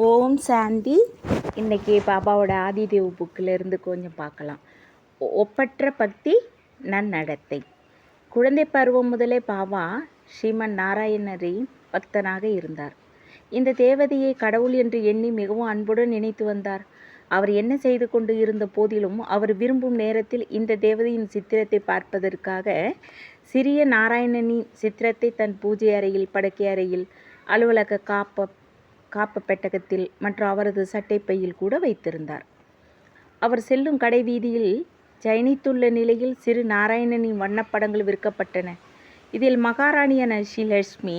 ஓம் சாந்தி. இன்றைக்கி பாபாவோட ஆதிதேவ் புக்கிலேருந்து கொஞ்சம் பார்க்கலாம். ஒப்பற்ற பக்தி நன்னடத்தை. குழந்தை பருவம் முதலே பாபா ஸ்ரீமன் நாராயணரின் பக்தனாக இருந்தார். இந்த தேவதையை கடவுள் என்று எண்ணி மிகவும் அன்புடன் நினைத்து வந்தார். அவர் என்ன செய்து கொண்டு இருந்த போதிலும் அவர் விரும்பும் நேரத்தில் இந்த தேவதையின் சித்திரத்தை பார்ப்பதற்காக சிறிய நாராயணனின் சித்திரத்தை தன் பூஜை அறையில், படுக்கை அறையில், அலுவலக காப்பு பெட்டகத்தில் மற்றும் அவரது சட்டைப்பையில் கூட வைத்திருந்தார். அவர் செல்லும் கடை வீதியில் ஜயனித்துள்ள நிலையில் சிறு நாராயணனின் வண்ணப்படங்கள் விற்கப்பட்டன. இதில் மகாராணியான ஸ்ரீலட்சுமி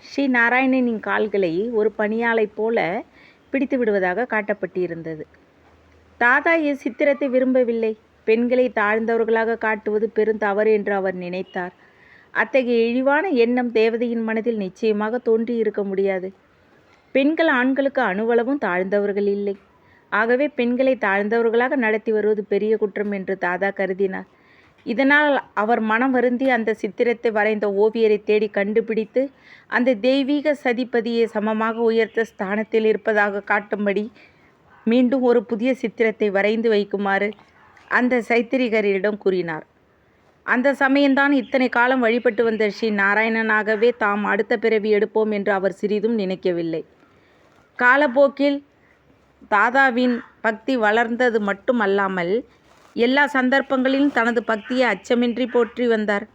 ஸ்ரீ நாராயணனின் கால்களை ஒரு பணியாளை போல பிடித்து விடுவதாக காட்டப்பட்டிருந்தது. தாதா இச்சித்திரத்தை விரும்பவில்லை. பெண்களை தாழ்ந்தவர்களாக காட்டுவது பெருந்தவறு என்று அவர் நினைத்தார். அத்தகைய இழிவான எண்ணம் தேவதையின் மனதில் நிச்சயமாக தோன்றி இருக்க முடியாது. பெண்கள் ஆண்களுக்கு அணுவளவும் தாழ்ந்தவர்கள் இல்லை. ஆகவே பெண்களை தாழ்ந்தவர்களாக நடத்தி வருவது பெரிய குற்றம் என்று தாதா கருதினார். இதனால் அவர் மனம் வருந்தி அந்த சித்திரத்தை வரைந்த ஓவியரை தேடி கண்டுபிடித்து அந்த தெய்வீக சதிபதியை சமமாக உயர்த்த ஸ்தானத்தில் இருப்பதாக காட்டும்படி மீண்டும் ஒரு புதிய சித்திரத்தை வரைந்து வைக்குமாறு அந்த சைத்திரிகரிடம் கூறினார். அந்த சமயம்தான் இத்தனை காலம் வழிபட்டு வந்த ஸ்ரீ நாராயணனாகவே தாம் அடுத்த பிறவி எடுப்போம் என்று அவர் சிறிதும் நினைக்கவில்லை. காலப்போக்கில் தாதாவின் பக்தி வளர்ந்தது மட்டுமல்லாமல் எல்லா சந்தர்ப்பங்களிலும் தனது பக்தியை அச்சமின்றி போற்றி வந்தார்.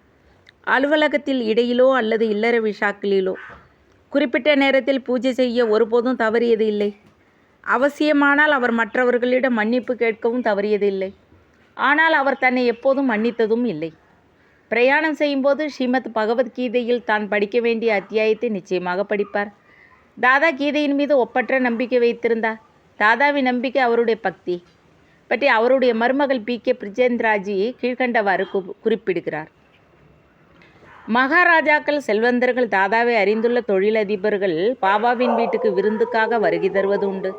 அலுவலகத்தில் இடையிலோ அல்லது இல்லற விழாக்களிலோ குறிப்பிட்ட நேரத்தில் பூஜை செய்ய ஒருபோதும் தவறியது இல்லை. அவசியமானால் அவர் மற்றவர்களிடம் மன்னிப்பு கேட்கவும் தவறியது இல்லை. ஆனால் அவர் தன்னை எப்போதும் மன்னித்ததும் இல்லை. பிரயாணம் செய்யும்போது ஸ்ரீமத் பகவத்கீதையில் தான் படிக்க வேண்டிய அத்தியாயத்தை நிச்சயமாக படிப்பார். தாதா கீதையின் மீது ஒப்பற்ற நம்பிக்கை வைத்திருந்தார். தாதாவின் நம்பிக்கை அவருடைய பக்தி பற்றி அவருடைய மருமகள் பி.கே. பிரிஜேந்திராஜி கீழ்கண்டவாறு குறிப்பிடுகிறார். மகாராஜாக்கள், செல்வந்தர்கள், தாதாவை அறிந்துள்ள தொழிலதிபர்கள் பாபாவின் வீட்டுக்கு விருந்துக்காக வருகை தருவது உண்டு.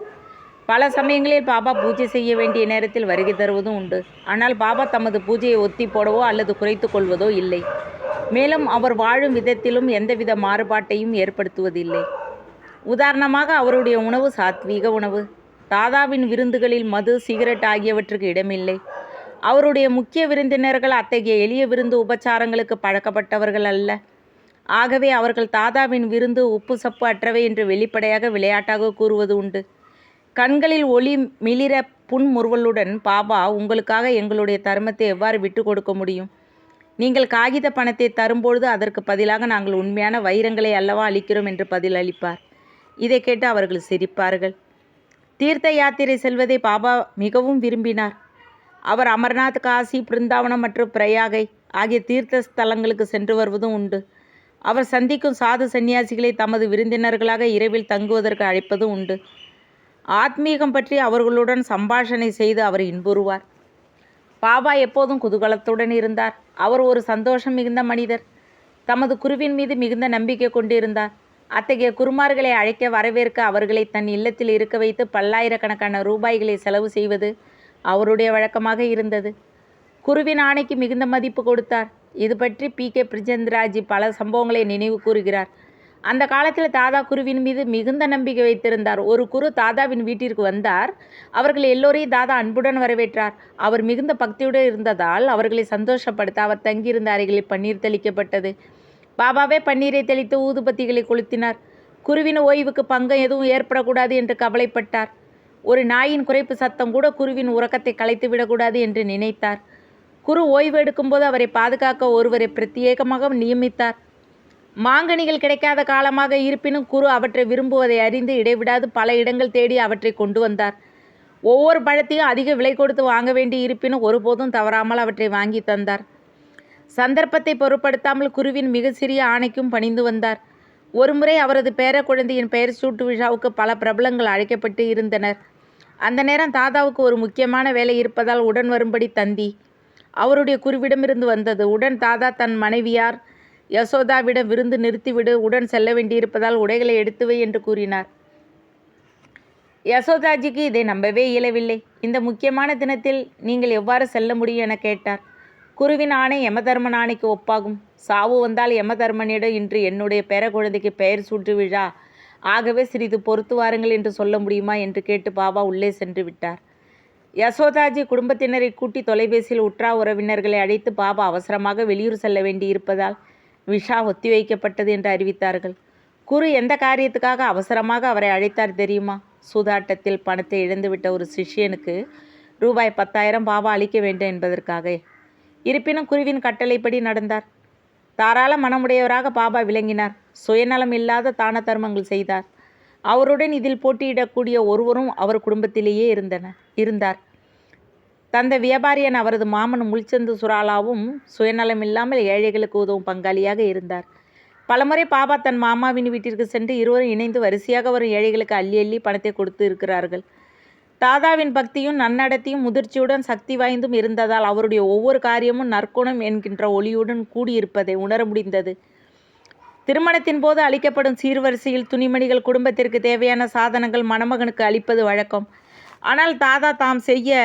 பல சமயங்களில் பாபா பூஜை செய்ய வேண்டிய நேரத்தில் வருகை தருவதும் உண்டு. ஆனால் பாபா தமது பூஜையை ஒத்தி போடவோ அல்லது குறைத்து கொள்வதோ இல்லை. மேலும் அவர் வாழும் விதத்திலும் எந்தவித மாறுபாட்டையும் ஏற்படுத்துவதில்லை. உதாரணமாக, அவருடைய உணவு சாத்வீக உணவு. தாதாவின் விருந்துகளில் மது, சிகரெட் ஆகியவற்றுக்கு இடமில்லை. அவருடைய முக்கிய விருந்தினர்கள் அத்தகைய எளிய விருந்து உபச்சாரங்களுக்கு பழக்கப்பட்டவர்கள் அல்ல. ஆகவே அவர்கள் தாதாவின் விருந்து உப்பு சப்பு அற்றவை என்று வெளிப்படையாக விளையாட்டாக கூறுவது உண்டு. கண்களில் ஒளி மிளிர புன்முறுவலுடன், பாபா, உங்களுக்காக எங்களுடைய தர்மத்தை எவ்வாறு விட்டு கொடுக்க முடியும்? நீங்கள் காகித பணத்தை தரும்பொழுது அதற்கு பதிலாக நாங்கள் உண்மையான வைரங்களை அல்லவா அளிக்கிறோம் என்று பதில் அளிப்பார். இதை கேட்டு அவர்கள் சிரிப்பார்கள். தீர்த்த யாத்திரை செல்வதை பாபா மிகவும் விரும்பினார். அவர் அமர்நாத், காசி, பிருந்தாவனம் மற்றும் பிரயாகை ஆகிய தீர்த்த ஸ்தலங்களுக்கு சென்று வருவதும் உண்டு. அவர் சந்திக்கும் சாது சந்நியாசிகளை தமது விருந்தினர்களாக இரவில் தங்குவதற்கு அழைப்பதும் உண்டு. ஆத்மீகம் பற்றி அவர்களுடன் சம்பாஷணை செய்து அவர் இன்புறுவார். பாபா எப்போதும் குதூகலத்துடன் இருந்தார். அவர் ஒரு சந்தோஷம் மிகுந்த மனிதர். தமது குருவின் மீது மிகுந்த நம்பிக்கை கொண்டிருந்தார். அத்தகைய குருமார்களை அழைக்க, வரவேற்க, அவர்களை தன் இல்லத்தில் இருக்க வைத்து பல்லாயிரக்கணக்கான ரூபாய்களை செலவு செய்வது அவருடைய வழக்கமாக இருந்தது. குருவின் ஆணைக்கு மிகுந்த மதிப்பு கொடுத்தார். இது பற்றி பி.கே. பிரிஜேந்திராஜி பல சம்பவங்களை நினைவு கூறுகிறார். அந்த காலத்தில் தாதா குருவின் மீது மிகுந்த நம்பிக்கை வைத்திருந்தார். ஒரு குரு தாதாவின் வீட்டிற்கு வந்தார். அவர்கள் எல்லோரையும் தாதா அன்புடன் வரவேற்றார். அவர் மிகுந்த பக்தியுடன் இருந்ததால் அவர்களை சந்தோஷப்படுத்த அவர் தங்கியிருந்த அறைகளில் பன்னீர் தெளிக்கப்பட்டது. பாபாவே பன்னீரை தெளித்து ஊதுபத்திகளை கொளுத்தினார். குருவின் ஓய்வுக்கு பங்கம் எதுவும் ஏற்படக்கூடாது என்று கவலைப்பட்டார். ஒரு நாயின் குறைப்பு சத்தம் கூட குருவின் உறக்கத்தை கலைத்து விடக்கூடாது என்று நினைத்தார். குரு ஓய்வு எடுக்கும்போது அவரை பாதுகாக்க ஒருவரை பிரத்யேகமாக நியமித்தார். மாங்கனிகள் கிடைக்காத காலமாக இருப்பினும் குரு அவற்றை விரும்புவதை அறிந்து இடைவிடாது பல இடங்கள் தேடி அவற்றை கொண்டு வந்தார். ஒவ்வொரு பழத்தையும் அதிக விலை கொடுத்து வாங்க வேண்டி இருப்பினும் ஒருபோதும் தவறாமல் அவற்றை வாங்கி தந்தார். சந்தர்ப்பத்தை பொருட்படுத்தாமல் குருவின் மிக சிறிய ஆணைக்கும் பணிந்து வந்தார். ஒருமுறை அவரது பேர குழந்தையின் பெயர் சூட்டு விழாவுக்கு பல பிரபலங்கள் அழைக்கப்பட்டு இருந்தனர். அந்த நேரம் தாதாவுக்கு ஒரு முக்கியமான வேலை இருப்பதால் உடன் வரும்படி தந்தி அவருடைய குருவிடமிருந்து வந்தது. உடன் தாதா தன் மனைவியார் யசோதாவிடம் விருந்து நிறுத்திவிடு, உடன் செல்ல வேண்டியிருப்பதால் உடைகளை எடுத்துவை என்று கூறினார். யசோதாஜிக்கு இதை நம்பவே இயலவில்லை. இந்த முக்கியமான தினத்தில் நீங்கள் எவ்வாறு செல்ல முடியும் என கேட்டார். குருவின் ஆணை யமதர்மன் ஆணைக்கு ஒப்பாகும். சாவு வந்தால் யமதர்மனிடம், இன்று என்னுடைய பேர குழந்தைக்கு பெயர் சூட்டு விழா, ஆகவே சிறிது பொறுத்து வாருங்கள் என்று சொல்ல முடியுமா என்று கேட்டு பாபா உள்ளே சென்று விட்டார். யசோதாஜி குடும்பத்தினரை கூட்டி தொலைபேசியில் உற்றார் உறவினர்களை அழைத்து பாபா அவசரமாக வெளியூர் செல்ல வேண்டியிருப்பதால் விஷா ஒத்திவைக்கப்பட்டது என்று அறிவித்தார்கள். குரு எந்த காரியத்துக்காக அவசரமாக அவரை அழைத்தார் தெரியுமா? சூதாட்டத்தில் பணத்தை இழந்துவிட்ட ஒரு சிஷ்யனுக்கு ரூபாய் 10,000 பாபா அளிக்க வேண்டும் என்பதற்காக. இருப்பினும் குருவின் கட்டளைப்படி நடந்தார். தாராள மனமுடையவராக பாபா விளங்கினார். சுயநலம் இல்லாத தான தர்மங்கள் செய்தார். அவருடன் இதில் போட்டியிடக்கூடிய ஒருவரும் அவர் குடும்பத்திலேயே இருந்தார். தந்தை வியாபாரியன் அவரது மாமன் முல்சந்து சுராலாவும் சுயநலமில்லாமல் ஏழைகளுக்கு உதவும் பங்காளியாக இருந்தார். பலமுறை பாபா தன் மாமாவின் வீட்டிற்கு சென்று இருவரும் இணைந்து வரிசையாக வரும் ஏழைகளுக்கு அள்ளி அள்ளி பணத்தை கொடுத்து இருக்கிறார்கள். தாதாவின் பக்தியும் நன்னடத்தையும் முதிர்ச்சியுடன் சக்தி வாய்ந்தும் இருந்ததால் அவருடைய ஒவ்வொரு காரியமும் நற்குணம் என்கின்ற ஒளியுடன் கூடியிருப்பதை உணர முடிந்தது. திருமணத்தின் போது அளிக்கப்படும் சீர்வரிசையில் துணிமணிகள், குடும்பத்திற்கு தேவையான சாதனங்கள் மணமகனுக்கு அளிப்பது வழக்கம். ஆனால் தாதா தாம் செய்ய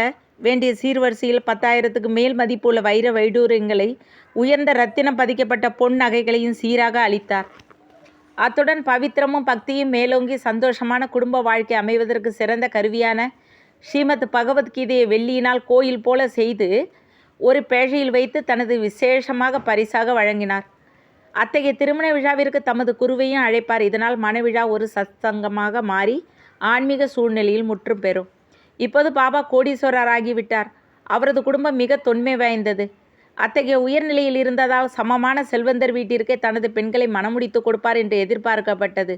வேண்டிய சீர்வரிசையில் 10,000க்கு மேல் மதிப்புள்ள வைர வைடூரியங்களை, உயர்ந்த ரத்தினம் பதிக்கப்பட்ட பொன் நகைகளையும் சீராக அளித்தார். அத்துடன் பவித்திரமும் பக்தியும் மேலோங்கி சந்தோஷமான குடும்ப வாழ்க்கை அமைவதற்கு சிறந்த கருவியான ஸ்ரீமத் பகவத்கீதையை வெள்ளியினால் கோயில் போல செய்து ஒரு பேழையில் வைத்து தனது விசேஷமாக பரிசாக வழங்கினார். அத்தகைய திருமண விழாவிற்கு தமது குருவையும் அழைப்பார். இதனால் மணவிழா ஒரு சத்சங்கமாக மாறி ஆன்மீக சூழ்நிலையில் முற்றும் பெறும். இப்போது பாபா கோடீஸ்வரராகிவிட்டார். அவரது குடும்பம் மிக தொன்மை வாய்ந்தது. அத்தகைய உயர்நிலையில் இருந்ததால் சமமான செல்வந்தர் வீட்டிற்கே தனது பெண்களை மணமுடித்து கொடுப்பார் என்று எதிர்பார்க்கப்பட்டது.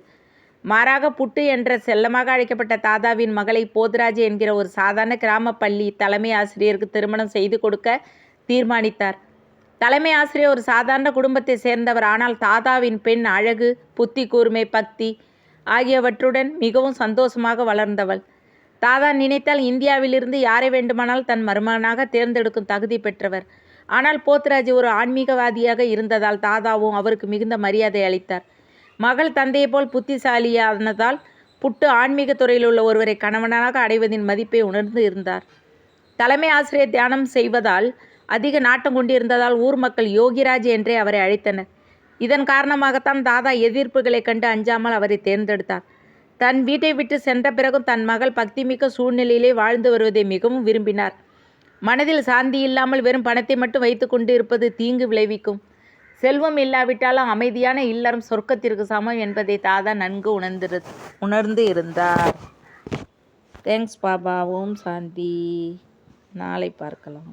மாறாக புட்டு என்ற செல்லமாக அழைக்கப்பட்ட தாதாவின் மகளை போதராஜ் என்கிற ஒரு சாதாரண கிராம பள்ளி தலைமை ஆசிரியருக்கு திருமணம் செய்து கொடுக்க தீர்மானித்தார். தலைமை ஆசிரியர் ஒரு சாதாரண குடும்பத்தை சேர்ந்தவர். ஆனால் தாதாவின் பெண் அழகு, புத்தி கூர்மை, பக்தி ஆகியவற்றுடன் மிகவும் சந்தோஷமாக வளர்ந்தவள். தாதா நினைத்தால் இந்தியாவிலிருந்து யாரை வேண்டுமானால் தன் மருமகனாக தேர்ந்தெடுக்கும் தகுதி பெற்றவர். ஆனால் போத்ராஜ் ஒரு ஆன்மீகவாதியாக இருந்ததால் தாதாவும் அவருக்கு மிகுந்த மரியாதை அளித்தார். மகள் தந்தையை போல் புத்திசாலியானதால் புட்டு ஆன்மீக துறையில் உள்ள ஒருவரை கணவனாக அடைவதின் மதிப்பை உணர்ந்து இருந்தார். தலைமை ஆசிரியர் தியானம் செய்வதால் அதிக நாட்டம் கொண்டிருந்ததால் ஊர் மக்கள் யோகிராஜ் என்றே அவரை அழைத்தனர். இதன் காரணமாகத்தான் தாதா எதிர்ப்புகளைக் கண்டு அஞ்சாமல் அவரை தேர்ந்தெடுத்தார். தன் வீட்டை விட்டு சென்ற பிறகும் தன் மகள் பக்திமிக்க சூழ்நிலையிலே வாழ்ந்து வருவதை மிகவும் விரும்பினார். மனதில் சாந்தி இல்லாமல் வெறும் பணத்தை மட்டும் வைத்து கொண்டு இருப்பது தீங்கு விளைவிக்கும். செல்வம் இல்லாவிட்டாலும் அமைதியான இல்லறம் சொர்க்கத்திற்கு சமம் என்பதை தாதா நன்கு உணர்ந்து இருந்தார். தேங்க்ஸ் பாபா. ஓம் சாந்தி. நாளை பார்க்கலாம்.